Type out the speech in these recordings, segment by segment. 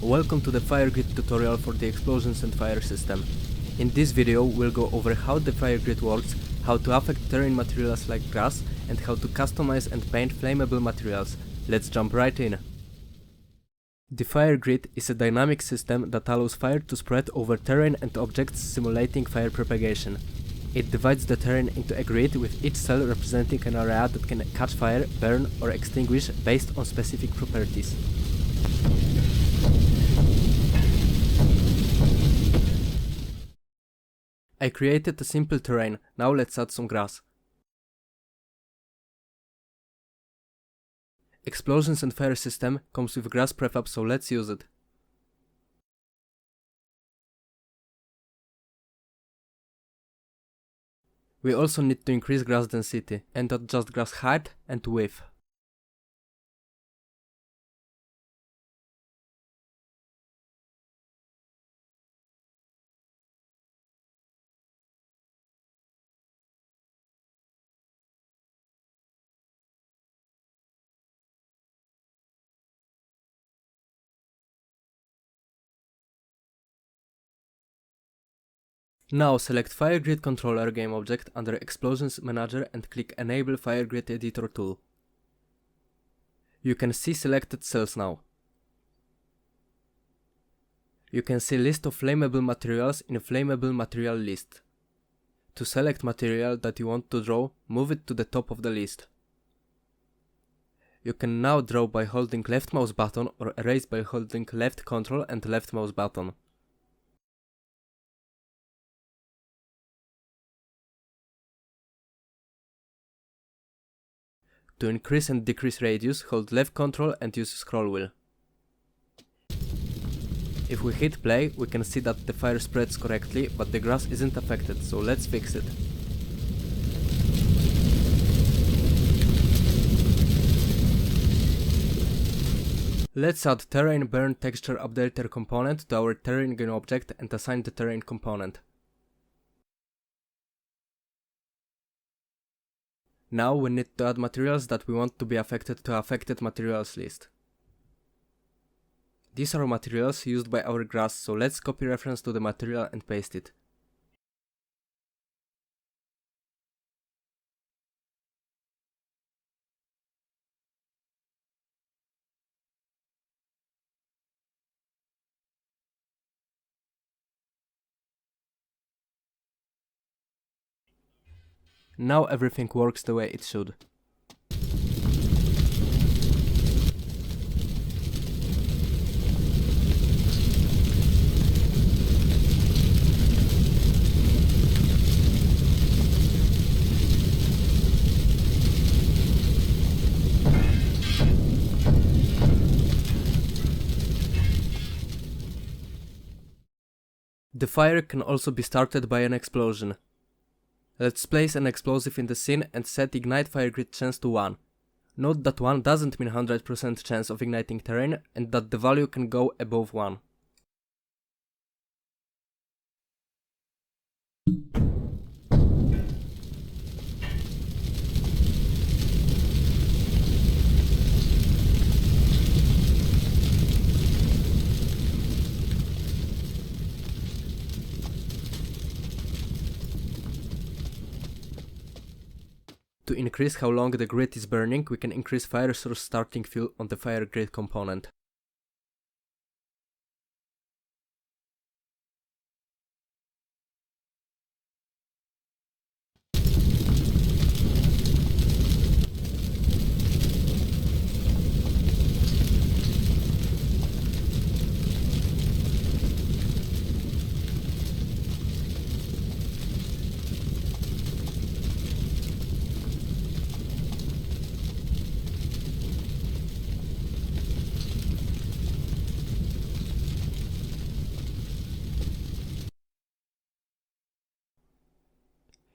Welcome to the FireGrid tutorial for the Explosions and Fire system. In this video we'll go over how the FireGrid works, how to affect terrain materials like grass, and how to customize and paint flammable materials. Let's jump right in. The FireGrid is a dynamic system that allows fire to spread over terrain and objects, simulating fire propagation. It divides the terrain into a grid, with each cell representing an area that can catch fire, burn, or extinguish based on specific properties. I created a simple terrain. Now let's add some grass. Explosions and Fire system comes with grass prefab, so let's use it. We also need to increase grass density and adjust grass height and width. Now select FireGrid Controller game object under Explosions Manager and click Enable FireGrid Editor tool. You can see selected cells now. You can see list of flammable materials in Flammable Material list. To select material that you want to draw, move it to the top of the list. You can now draw by holding left mouse button or erase by holding left control and left mouse button. To increase and decrease radius, hold left control and use scroll wheel. If we hit play, we can see that the fire spreads correctly, but the grass isn't affected, so let's fix it. Let's add Terrain Burn Texture Updater component to our terrain game object and assign the terrain component. Now we need to add materials that we want to be affected to affected materials list. These are materials used by our grass, so let's copy reference to the material and paste it. Now everything works the way it should. The fire can also be started by an explosion. Let's place an explosive in the scene and set Ignite FireGrid chance to 1. Note that 1 doesn't mean 100% chance of igniting terrain and that the value can go above 1. To increase how long the grid is burning, we can increase fire source starting fuel on the FireGrid component.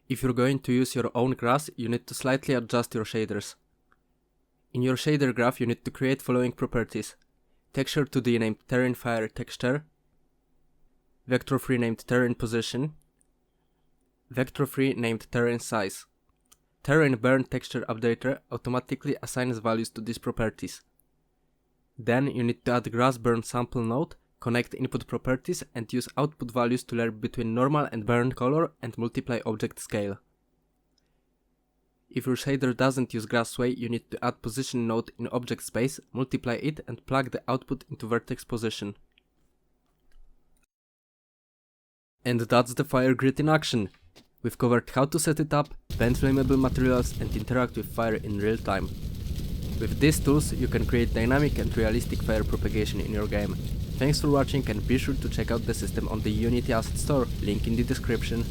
If you're going to use your own grass, you need to slightly adjust your shaders. In your shader graph, you need to create following properties: texture 2D named Terrain Fire Texture, vector 3 named Terrain Position, vector 3 named Terrain Size. Terrain Burn Texture Updater automatically assigns values to these properties. Then you need to add grass burn sample node, connect input properties and use output values to learn between normal and burn color and multiply object scale. If your shader doesn't use grass sway, you need to add position node in object space, multiply it and plug the output into vertex position. And that's the fire grid in action! We've covered how to set it up, paint flammable materials and interact with fire in real time. With these tools you can create dynamic and realistic fire propagation in your game. Thanks for watching and be sure to check out the system on the Unity Asset Store, link in the description.